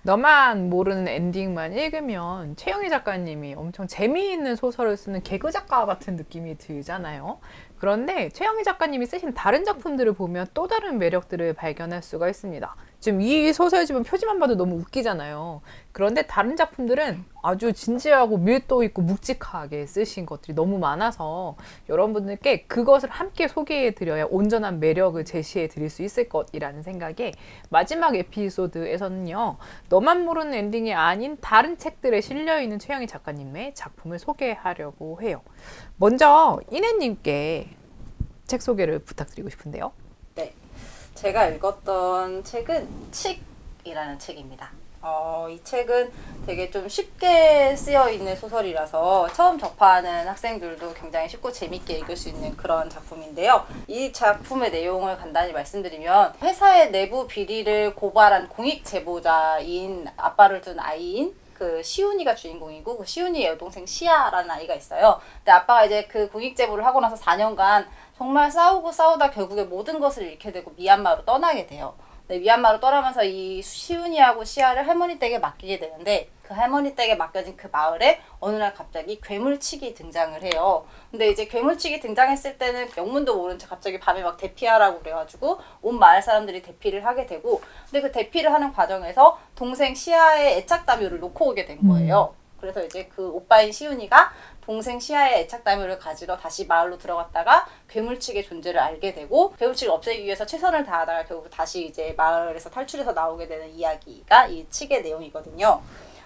너만 모르는 엔딩만 읽으면 최영희 작가님이 엄청 재미있는 소설을 쓰는 개그 작가 같은 느낌이 들잖아요. 그런데 최영희 작가님이 쓰신 다른 작품들을 보면 또 다른 매력들을 발견할 수가 있습니다. 지금 이 소설집은 표지만 봐도 너무 웃기잖아요. 그런데 다른 작품들은 아주 진지하고 밀도 있고 묵직하게 쓰신 것들이 너무 많아서 여러분들께 그것을 함께 소개해 드려야 온전한 매력을 제시해 드릴 수 있을 것이라는 생각에 마지막 에피소드에서는요, 너만 모르는 엔딩이 아닌 다른 책들에 실려있는 최영희 작가님의 작품을 소개하려고 해요. 먼저 이내님께 책 소개를 부탁드리고 싶은데요. 네, 제가 읽었던 책은 칙이라는 책입니다. 이 책은 되게 좀 쉽게 쓰여 있는 소설이라서 처음 접하는 학생들도 굉장히 쉽고 재밌게 읽을 수 있는 그런 작품인데요. 이 작품의 내용을 간단히 말씀드리면, 회사의 내부 비리를 고발한 공익 제보자인 아빠를 둔 아이인 그 시훈이가 주인공이고, 그 시훈이의 여동생 시아라는 아이가 있어요. 근데 아빠가 이제 그 공익 제보를 하고 나서 4년간 정말 싸우고 싸우다 결국에 모든 것을 잃게 되고 미얀마로 떠나게 돼요. 네, 미얀마로 떠나면서 이 시훈이하고 시아를 할머니 댁에 맡기게 되는데, 그 할머니 댁에 맡겨진 그 마을에 어느 날 갑자기 괴물치기 등장을 해요. 근데 이제 괴물치기 등장했을 때는 영문도 모른 채 갑자기 밤에 막 대피하라고 그래가지고 온 마을 사람들이 대피를 하게 되고, 근데 그 대피를 하는 과정에서 동생 시아의 애착담요를 놓고 오게 된 거예요. 그래서 이제 그 오빠인 시훈이가 동생 시아의 애착담요를 가지러 다시 마을로 들어갔다가 괴물치기의 존재를 알게 되고, 괴물치기를 없애기 위해서 최선을 다하다가 결국 다시 이제 마을에서 탈출해서 나오게 되는 이야기가 이 책의 내용이거든요.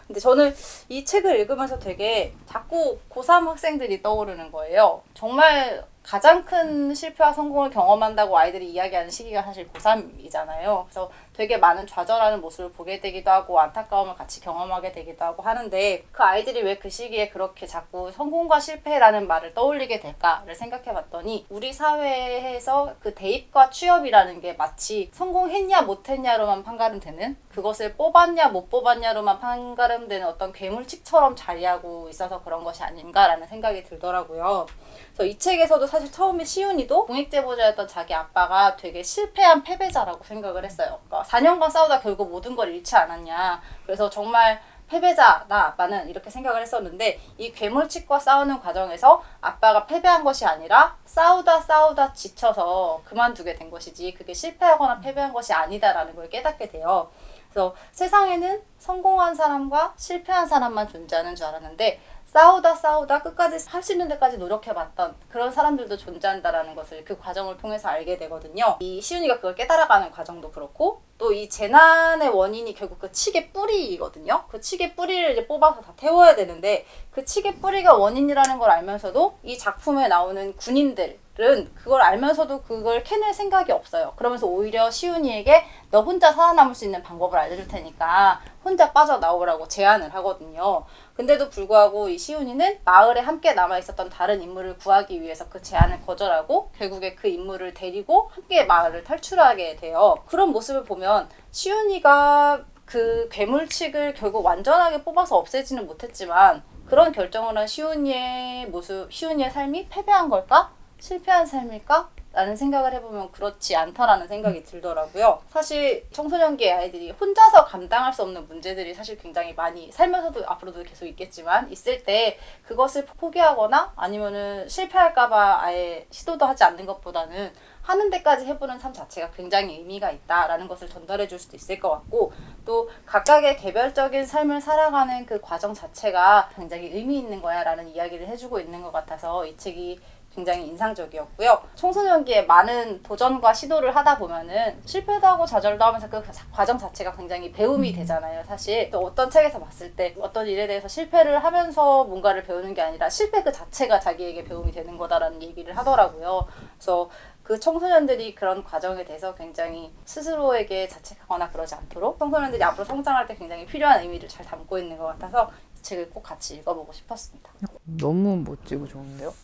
근데 저는 이 책을 읽으면서 되게 자꾸 고3 학생들이 떠오르는 거예요. 정말 가장 큰 실패와 성공을 경험한다고 아이들이 이야기하는 시기가 사실 고3이잖아요. 그래서 되게 많은 좌절하는 모습을 보게 되기도 하고 안타까움을 같이 경험하게 되기도 하고 하는데, 그 아이들이 왜 그 시기에 그렇게 자꾸 성공과 실패라는 말을 떠올리게 될까를 생각해 봤더니, 우리 사회에서 그 대입과 취업이라는 게 마치 성공했냐 못했냐로만 판가름되는, 그것을 뽑았냐 못 뽑았냐로만 판가름되는 어떤 괴물칙처럼 자리하고 있어서 그런 것이 아닌가라는 생각이 들더라고요. 그래서 이 책에서도 사실 처음에 시훈이도 공익제보자였던 자기 아빠가 되게 실패한 패배자라고 생각을 했어요. 그러니까 4년간 싸우다 결국 모든 걸 잃지 않았냐. 그래서 정말 패배자다 아빠는, 이렇게 생각을 했었는데, 이 괴물칙과 싸우는 과정에서 아빠가 패배한 것이 아니라 싸우다 지쳐서 그만두게 된 것이지, 그게 실패하거나 패배한 것이 아니다라는 걸 깨닫게 돼요. 그래서 세상에는 성공한 사람과 실패한 사람만 존재하는 줄 알았는데, 싸우다 끝까지 할 수 있는 데까지 노력해봤던 그런 사람들도 존재한다라는 것을 그 과정을 통해서 알게 되거든요. 이 시윤이가 그걸 깨달아가는 과정도 그렇고, 또 이 재난의 원인이 결국 그 칡의 뿌리거든요. 그 칡의 뿌리를 이제 뽑아서 다 태워야 되는데, 그 칡의 뿌리가 원인이라는 걸 알면서도 이 작품에 나오는 군인들 은 그걸 알면서도 그걸 캐낼 생각이 없어요. 그러면서 오히려 시훈이에게 너 혼자 살아남을 수 있는 방법을 알려줄 테니까 혼자 빠져나오라고 제안을 하거든요. 근데도 불구하고 이 시훈이는 마을에 함께 남아있었던 다른 인물을 구하기 위해서 그 제안을 거절하고 결국에 그 인물을 데리고 함께 마을을 탈출하게 돼요. 그런 모습을 보면 시훈이가 그 괴물칙을 결국 완전하게 뽑아서 없애지는 못했지만, 그런 결정을 한 시훈이의 모습, 시훈이의 삶이 패배한 걸까? 실패한 삶일까? 라는 생각을 해보면 그렇지 않다라는 생각이 들더라고요. 사실 청소년기의 아이들이 혼자서 감당할 수 없는 문제들이 사실 굉장히 많이 살면서도 앞으로도 계속 있겠지만 있을 때, 그것을 포기하거나 아니면은 실패할까봐 아예 시도도 하지 않는 것보다는 하는 데까지 해보는 삶 자체가 굉장히 의미가 있다라는 것을 전달해 줄 수도 있을 것 같고, 또 각각의 개별적인 삶을 살아가는 그 과정 자체가 굉장히 의미 있는 거야 라는 이야기를 해주고 있는 것 같아서 이 책이 굉장히 인상적이었고요. 청소년기에 많은 도전과 시도를 하다 보면은 실패도 하고 좌절도 하면서 그 과정 자체가 굉장히 배움이 되잖아요, 사실. 또 어떤 책에서 봤을 때 어떤 일에 대해서 실패를 하면서 뭔가를 배우는 게 아니라 실패 그 자체가 자기에게 배움이 되는 거다라는 얘기를 하더라고요. 그래서 그 청소년들이 그런 과정에 대해서 굉장히 스스로에게 자책하거나 그러지 않도록 청소년들이 앞으로 성장할 때 굉장히 필요한 의미를 잘 담고 있는 것 같아서 이 책을 꼭 같이 읽어보고 싶었습니다. 너무 멋지고 좋은데요?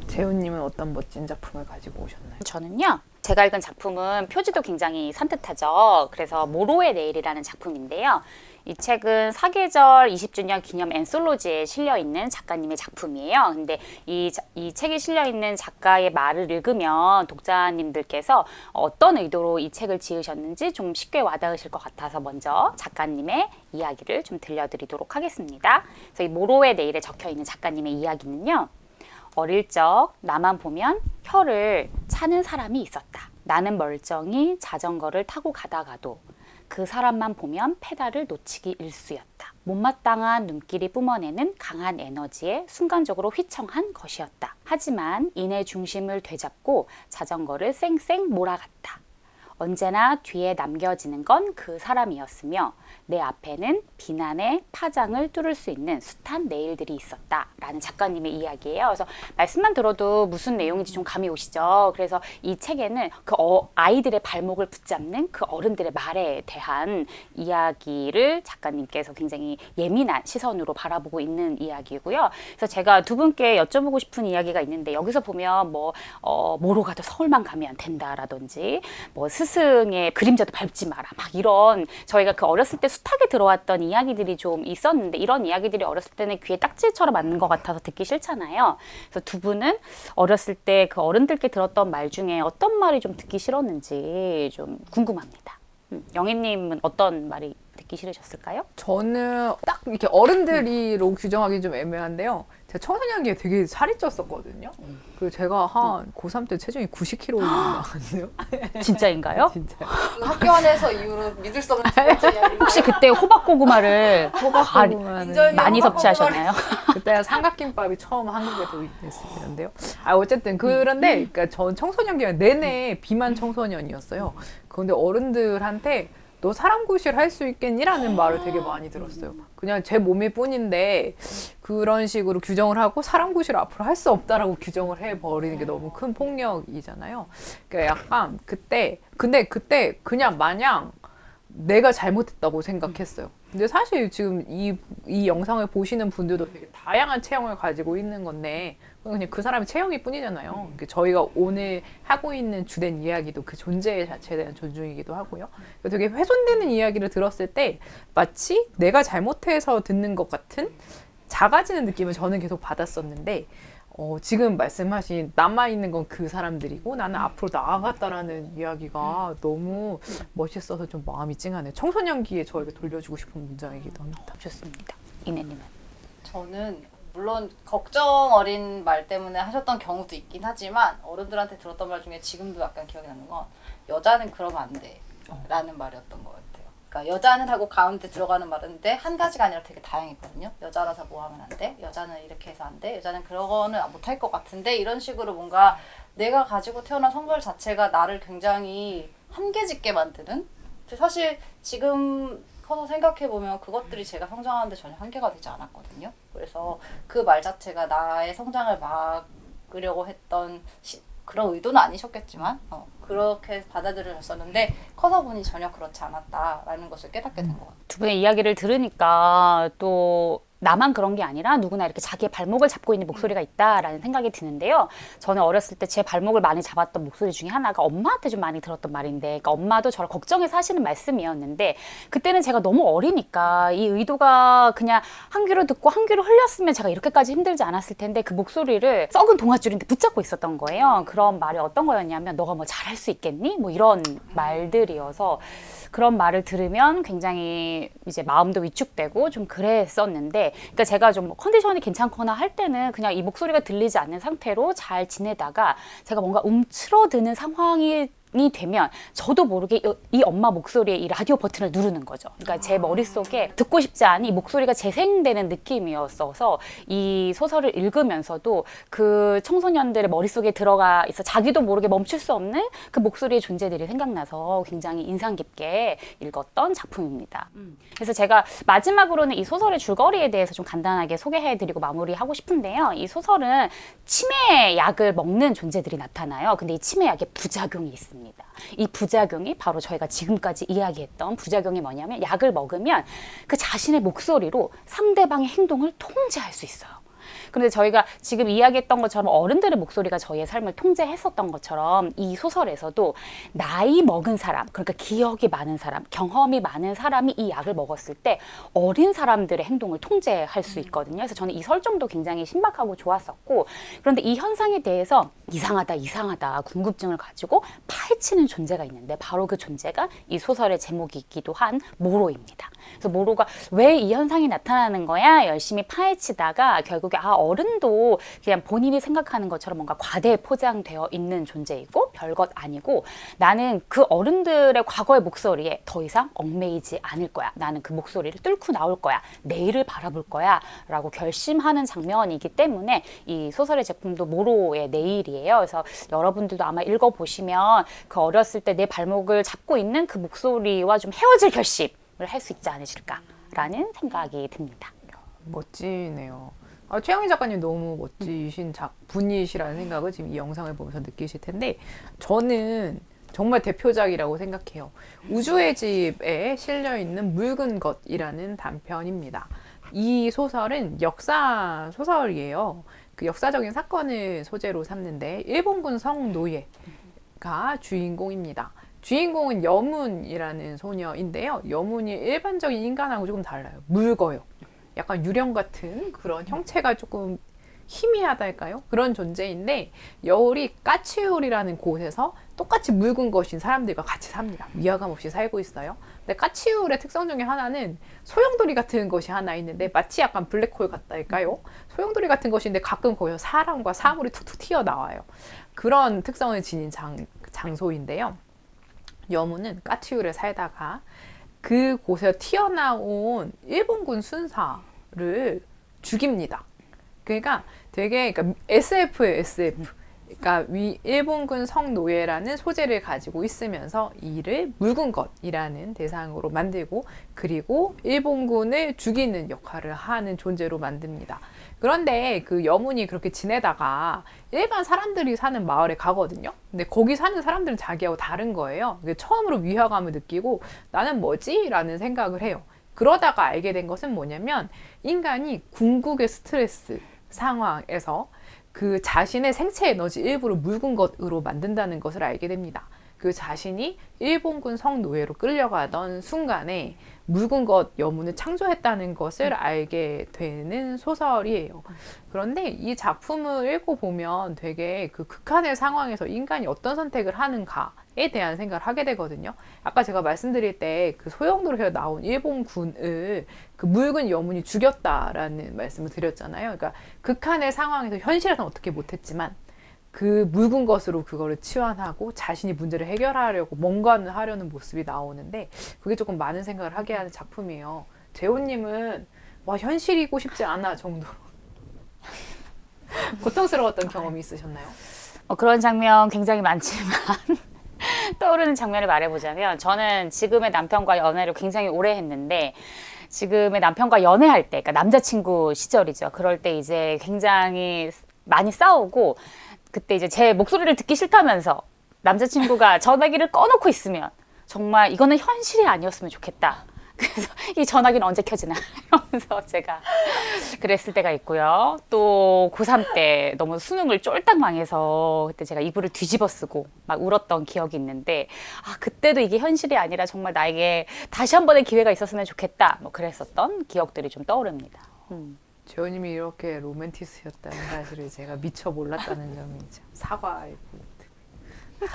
재훈님은 어떤 멋진 작품을 가지고 오셨나요? 저는요, 제가 읽은 작품은 표지도 굉장히 산뜻하죠. 그래서 모로의 내일이라는 작품인데요. 이 책은 사계절 20주년 기념 앤솔로지에 실려있는 작가님의 작품이에요. 근데 이 책에 실려있는 작가의 말을 읽으면 독자님들께서 어떤 의도로 이 책을 지으셨는지 좀 쉽게 와닿으실 것 같아서 먼저 작가님의 이야기를 좀 들려드리도록 하겠습니다. 그래서 이 모로의 내일에 적혀있는 작가님의 이야기는요. 어릴 적 나만 보면 혀를 차는 사람이 있었다. 나는 멀쩡히 자전거를 타고 가다가도 그 사람만 보면 페달을 놓치기 일쑤였다. 못마땅한 눈길이 뿜어내는 강한 에너지에 순간적으로 휘청한 것이었다. 하지만 이내 중심을 되잡고 자전거를 쌩쌩 몰아갔다. 언제나 뒤에 남겨지는 건 그 사람이었으며 내 앞에는 비난의 파장을 뚫을 수 있는 숱한 내일들이 있었다 라는 작가님의 이야기예요. 그래서 말씀만 들어도 무슨 내용인지 좀 감이 오시죠. 그래서 이 책에는 그 아이들의 발목을 붙잡는 그 어른들의 말에 대한 이야기를 작가님께서 굉장히 예민한 시선으로 바라보고 있는 이야기고요. 그래서 제가 두 분께 여쭤보고 싶은 이야기가 있는데, 여기서 보면 뭐로 가도 서울만 가면 된다라든지 뭐 스승의 그림자도 밟지 마라 막 이런, 저희가 그 어렸을 때 숱하게 들어왔던 이야기들이 좀 있었는데, 이런 이야기들이 어렸을 때는 귀에 딱지처럼 맞는 것 같아서 듣기 싫잖아요. 그래서 두 분은 어렸을 때 그 어른들께 들었던 말 중에 어떤 말이 좀 듣기 싫었는지 좀 궁금합니다. 영희님은 어떤 말이 듣기 싫으셨을까요? 저는 딱 이렇게 어른들이로 규정하기 좀 애매한데요. 제가 청소년기에 되게 살이 쪘었거든요. 그 제가 한 고3 때 체중이 90kg 나왔는데요. 진짜인가요? 진짜. 그 학교 안에서 이후로 믿을 수 없는 두 번째 이야기. 혹시 그때 호박고구마를 호박고구마는 많이 섭취하셨나요? 그때 삼각김밥이 처음 한국에 도입됐었는데요. 어쨌든 그런데 그러니까 전 청소년기 내내 비만 청소년이었어요. 그런데 어른들한테 너 사람구실 할 수 있겠니라는 말을 되게 많이 들었어요. 그냥 제 몸일 뿐인데 그런 식으로 규정을 하고 사람구실 앞으로 할 수 없다라고 규정을 해버리는 게 너무 큰 폭력이잖아요. 그러니까 약간 근데 그때 그냥 마냥 내가 잘못했다고 생각했어요. 근데 사실 지금 이 영상을 보시는 분들도 되게 다양한 체형을 가지고 있는 건데 그냥 그 사람의 체형일 뿐이잖아요. 그러니까 저희가 오늘 하고 있는 주된 이야기도 그 존재 자체에 대한 존중이기도 하고요. 되게 훼손되는 이야기를 들었을 때 마치 내가 잘못해서 듣는 것 같은 작아지는 느낌을 저는 계속 받았었는데 지금 말씀하신 남아있는 건 그 사람들이고 나는 앞으로 나아갔다라는 이야기가 너무 멋있어서 좀 마음이 찡하네요. 청소년기에 저에게 돌려주고 싶은 문장이기도 합니다. 좋습니다. 이내님은? 저는 물론 걱정 어린 말 때문에 하셨던 경우도 있긴 하지만 어른들한테 들었던 말 중에 지금도 약간 기억이 나는 건 여자는 그러면 안 돼 라는 말이었던 것 같아요. 그러니까 여자는 하고 가운데 들어가는 말인데 한 가지가 아니라 되게 다양했거든요. 여자라서 뭐 하면 안 돼? 여자는 이렇게 해서 안 돼? 여자는 그러고는 못할 것 같은데? 이런 식으로 뭔가 내가 가지고 태어난 성별 자체가 나를 굉장히 한계짓게 만드는? 사실 지금 커서 생각해보면 그것들이 제가 성장하는데 전혀 한계가 되지 않았거든요. 그래서 그 말 자체가 나의 성장을 막으려고 했던 그런 의도는 아니셨겠지만 그렇게 받아들여졌었는데 커서 보니 전혀 그렇지 않았다라는 것을 깨닫게 된 것 같아요. 두 분의 이야기를 들으니까 또 나만 그런 게 아니라 누구나 이렇게 자기의 발목을 잡고 있는 목소리가 있다라는 생각이 드는데요. 저는 어렸을 때 제 발목을 많이 잡았던 목소리 중에 하나가 엄마한테 좀 많이 들었던 말인데, 그러니까 엄마도 저를 걱정해서 하시는 말씀이었는데 그때는 제가 너무 어리니까 이 의도가 그냥 한 귀로 듣고 한 귀로 흘렸으면 제가 이렇게까지 힘들지 않았을 텐데 그 목소리를 썩은 동아줄인데 붙잡고 있었던 거예요. 그런 말이 어떤 거였냐면 너가 뭐 잘할 수 있겠니? 뭐 이런 말들이어서 그런 말을 들으면 굉장히 이제 마음도 위축되고 좀 그랬었는데, 그러니까 제가 좀 컨디션이 괜찮거나 할 때는 그냥 이 목소리가 들리지 않는 상태로 잘 지내다가 제가 뭔가 움츠러드는 상황이 되면 저도 모르게 이 엄마 목소리에 이 라디오 버튼을 누르는 거죠. 그러니까 제 머릿속에 듣고 싶지 않은 이 목소리가 재생되는 느낌이었어서 이 소설을 읽으면서도 그 청소년들의 머릿속에 들어가 있어 자기도 모르게 멈출 수 없는 그 목소리의 존재들이 생각나서 굉장히 인상 깊게 읽었던 작품입니다. 그래서 제가 마지막으로는 이 소설의 줄거리에 대해서 좀 간단하게 소개해드리고 마무리하고 싶은데요. 이 소설은 치매약을 먹는 존재들이 나타나요. 근데 이 치매약에 부작용이 있습니다. 이 부작용이 바로 저희가 지금까지 이야기했던 부작용이 뭐냐면 약을 먹으면 그 자신의 목소리로 상대방의 행동을 통제할 수 있어요. 그런데 저희가 지금 이야기했던 것처럼 어른들의 목소리가 저희의 삶을 통제했었던 것처럼 이 소설에서도 나이 먹은 사람, 그러니까 기억이 많은 사람, 경험이 많은 사람이 이 약을 먹었을 때 어린 사람들의 행동을 통제할 수 있거든요. 그래서 저는 이 설정도 굉장히 신박하고 좋았었고, 그런데 이 현상에 대해서 이상하다 궁금증을 가지고 파헤치는 존재가 있는데 바로 그 존재가 이 소설의 제목이기도 한 모로입니다. 그래서 모로가 왜 이 현상이 나타나는 거야? 열심히 파헤치다가 결국에 어른도 그냥 본인이 생각하는 것처럼 뭔가 과대에 포장되어 있는 존재이고 별것 아니고 나는 그 어른들의 과거의 목소리에 더 이상 얽매이지 않을 거야. 나는 그 목소리를 뚫고 나올 거야. 내일을 바라볼 거야. 라고 결심하는 장면이기 때문에 이 소설의 제품도 모로의 내일이에요. 그래서 여러분들도 아마 읽어보시면 그 어렸을 때 내 발목을 잡고 있는 그 목소리와 좀 헤어질 결심을 할 수 있지 않으실까라는 생각이 듭니다. 멋지네요. 최영희 작가님 너무 멋지신 분이시라는 생각을 지금 이 영상을 보면서 느끼실 텐데, 저는 정말 대표작이라고 생각해요. 우주의 집에 실려있는 묽은 것이라는 단편입니다. 이 소설은 역사 소설이에요. 그 역사적인 사건을 소재로 삼는데 일본군 성노예가 주인공입니다. 주인공은 여문이라는 소녀인데요. 여문이 일반적인 인간하고 조금 달라요. 묽어요. 약간 유령 같은 그런 형체가 조금 희미하달까요? 그런 존재인데 여울이 까치울이라는 곳에서 똑같이 묽은 것인 사람들과 같이 삽니다. 위화감 없이 살고 있어요. 근데 까치울의 특성 중에 하나는 소용돌이 같은 것이 하나 있는데 마치 약간 블랙홀 같달까요? 소용돌이 같은 것인데 가끔 거기서 사람과 사물이 툭툭 튀어나와요. 그런 특성을 지닌 장소인데요. 여문은 까치울에 살다가 그곳에 튀어나온 일본군 순사를 죽입니다. 그러니까 되게 SF예요, SF. 그러니까 일본군 성노예라는 소재를 가지고 있으면서 이를 묽은 것이라는 대상으로 만들고, 그리고 일본군을 죽이는 역할을 하는 존재로 만듭니다. 그런데 그 여문이 그렇게 지내다가 일반 사람들이 사는 마을에 가거든요. 근데 거기 사는 사람들은 자기하고 다른 거예요. 처음으로 위화감을 느끼고 나는 뭐지? 라는 생각을 해요. 그러다가 알게 된 것은 뭐냐면 인간이 궁극의 스트레스 상황에서 그 자신의 생체 에너지 일부를 묽은 것으로 만든다는 것을 알게 됩니다. 그 자신이 일본군 성노예로 끌려가던 순간에 묽은 것 여문을 창조했다는 것을 알게 되는 소설이에요. 그런데 이 작품을 읽어보면 되게 그 극한의 상황에서 인간이 어떤 선택을 하는가에 대한 생각을 하게 되거든요. 아까 제가 말씀드릴 때 그 소용돌이에서 나온 일본군을 그 묽은 여문이 죽였다라는 말씀을 드렸잖아요. 그러니까 극한의 상황에서 현실에서는 어떻게 못했지만 그 묽은 것으로 그거를 치환하고 자신이 문제를 해결하려고 뭔가를 하려는 모습이 나오는데, 그게 조금 많은 생각을 하게 하는 작품이에요. 재호님은 현실이고 싶지 않아 정도로 고통스러웠던 경험이 있으셨나요? 그런 장면 굉장히 많지만 떠오르는 장면을 말해보자면, 저는 지금의 남편과 연애를 굉장히 오래 했는데 지금의 남편과 연애할 때, 그러니까 남자친구 시절이죠. 그럴 때 이제 굉장히 많이 싸우고, 그때 이제 제 목소리를 듣기 싫다면서 남자친구가 전화기를 꺼놓고 있으면 정말 이거는 현실이 아니었으면 좋겠다. 그래서 이 전화기는 언제 켜지나 이러면서 제가 그랬을 때가 있고요. 또 고3 때 너무 수능을 쫄딱 망해서 그때 제가 이불을 뒤집어 쓰고 막 울었던 기억이 있는데, 그때도 이게 현실이 아니라 정말 나에게 다시 한 번의 기회가 있었으면 좋겠다. 그랬었던 기억들이 좀 떠오릅니다. 재호님이 이렇게 로맨티스였다는 사실을 제가 미처 몰랐다는 점이 사과의 포인트.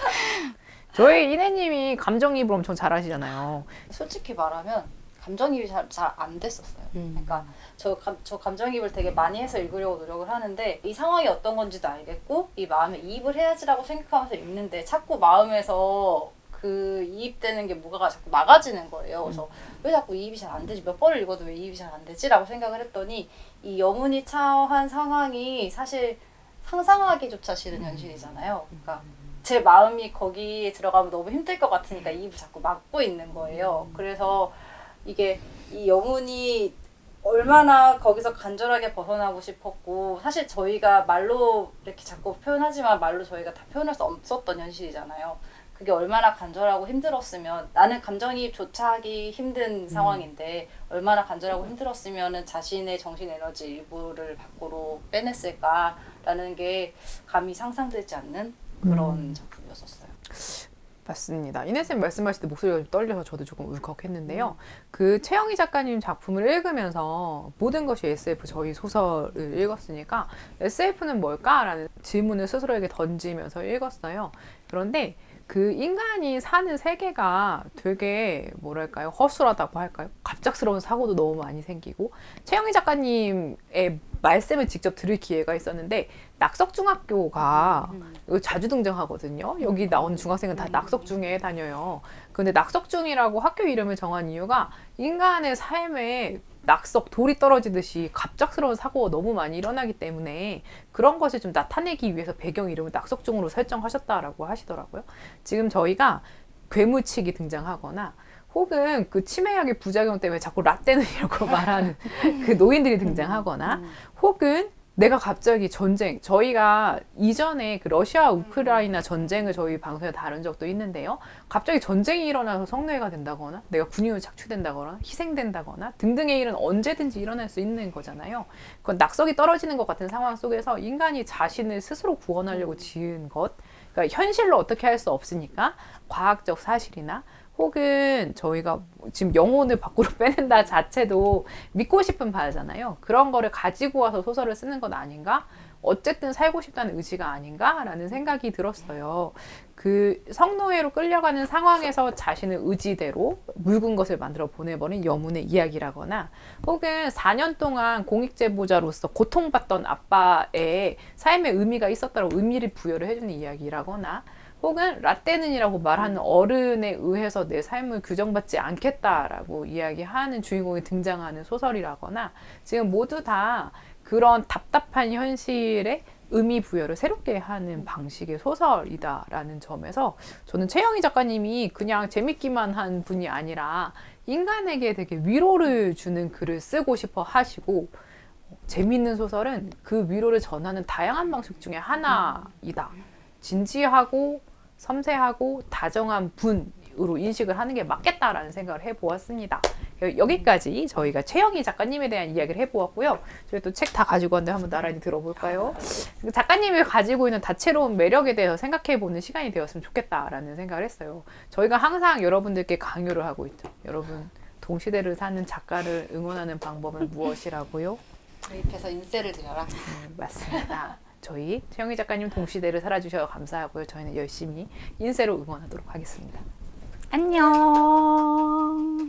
저희 이내님이 감정이입을 엄청 잘하시잖아요. 솔직히 말하면 감정이입이 잘 안 됐었어요. 그러니까 저 감정이입을 되게 많이 해서 읽으려고 노력을 하는데 이 상황이 어떤 건지도 알겠고 이 마음에 이입을 해야지라고 생각하면서 읽는데 자꾸 마음에서 그 이입되는 게 뭐가 자꾸 막아지는 거예요. 그래서 왜 자꾸 이입이 잘 안 되지? 몇 번을 읽어도 왜 이입이 잘 안 되지? 라고 생각을 했더니 이 여문이 처한 상황이 사실 상상하기조차 싫은 현실이잖아요. 그러니까 제 마음이 거기에 들어가면 너무 힘들 것 같으니까 이입을 자꾸 막고 있는 거예요. 그래서 이게 이 여문이 얼마나 거기서 간절하게 벗어나고 싶었고, 사실 저희가 말로 이렇게 자꾸 표현하지만 말로 저희가 다 표현할 수 없었던 현실이잖아요. 그게 얼마나 간절하고 힘들었으면 나는 감정이입조차 하기 힘든 상황인데 얼마나 간절하고 힘들었으면 자신의 정신 에너지 일부를 밖으로 빼냈을까라는 게 감히 상상되지 않는 그런 작품이었었어요. 맞습니다. 이내쌤 말씀하실 때 목소리가 좀 떨려서 저도 조금 울컥했는데요. 그 최영희 작가님 작품을 읽으면서 모든 것이 SF 저희 소설을 읽었으니까 SF는 뭘까라는 질문을 스스로에게 던지면서 읽었어요. 그런데 그 인간이 사는 세계가 되게 뭐랄까요? 허술하다고 할까요? 갑작스러운 사고도 너무 많이 생기고 최영희 작가님의 말씀을 직접 들을 기회가 있었는데 낙석중학교가 여기 자주 등장하거든요. 여기 나오는 중학생은 다 낙석중에 다녀요. 근데 낙석중이라고 학교 이름을 정한 이유가 인간의 삶에 낙석, 돌이 떨어지듯이 갑작스러운 사고가 너무 많이 일어나기 때문에 그런 것을 좀 나타내기 위해서 배경 이름을 낙석중으로 설정하셨다라고 하시더라고요. 지금 저희가 괴물치기 등장하거나 혹은 그 치매약의 부작용 때문에 자꾸 라떼는이라고 말하는 그 노인들이 등장하거나 혹은 내가 갑자기 전쟁, 저희가 이전에 그 러시아 우크라이나 전쟁을 저희 방송에 다룬 적도 있는데요. 갑자기 전쟁이 일어나서 성노예가 된다거나 내가 군인으로 착취된다거나 희생된다거나 등등의 일은 언제든지 일어날 수 있는 거잖아요. 그건 낙석이 떨어지는 것 같은 상황 속에서 인간이 자신을 스스로 구원하려고 지은 것, 그러니까 현실로 어떻게 할 수 없으니까 과학적 사실이나 혹은 저희가 지금 영혼을 밖으로 빼낸다 자체도 믿고 싶은 바잖아요. 그런 거를 가지고 와서 소설을 쓰는 건 아닌가? 어쨌든 살고 싶다는 의지가 아닌가라는 생각이 들었어요. 그 성노예로 끌려가는 상황에서 자신의 의지대로 묽은 것을 만들어 보내버린 여문의 이야기라거나 혹은 4년 동안 공익제보자로서 고통받던 아빠의 삶의 의미가 있었다고 의미를 부여를 해주는 이야기라거나 혹은 라떼는이라고 말하는 어른에 의해서 내 삶을 규정받지 않겠다라고 이야기하는 주인공이 등장하는 소설이라거나 지금 모두 다 그런 답답한 현실에 의미 부여를 새롭게 하는 방식의 소설이다라는 점에서 저는 최영희 작가님이 그냥 재밌기만 한 분이 아니라 인간에게 되게 위로를 주는 글을 쓰고 싶어 하시고 재밌는 소설은 그 위로를 전하는 다양한 방식 중에 하나이다. 진지하고 섬세하고 다정한 분으로 인식을 하는 게 맞겠다라는 생각을 해보았습니다. 여기까지 저희가 최영희 작가님에 대한 이야기를 해보았고요. 저희 또 책 다 가지고 왔는데 한번 나란히 들어볼까요? 작가님이 가지고 있는 다채로운 매력에 대해서 생각해보는 시간이 되었으면 좋겠다라는 생각을 했어요. 저희가 항상 여러분들께 강요를 하고 있죠. 여러분, 동시대를 사는 작가를 응원하는 방법은 무엇이라고요? 구입해서 인세를 드려라. 맞습니다. 저희 최영희 작가님 동시대를 살아주셔서 감사하고요. 저희는 열심히 인세로 응원하도록 하겠습니다. 안녕.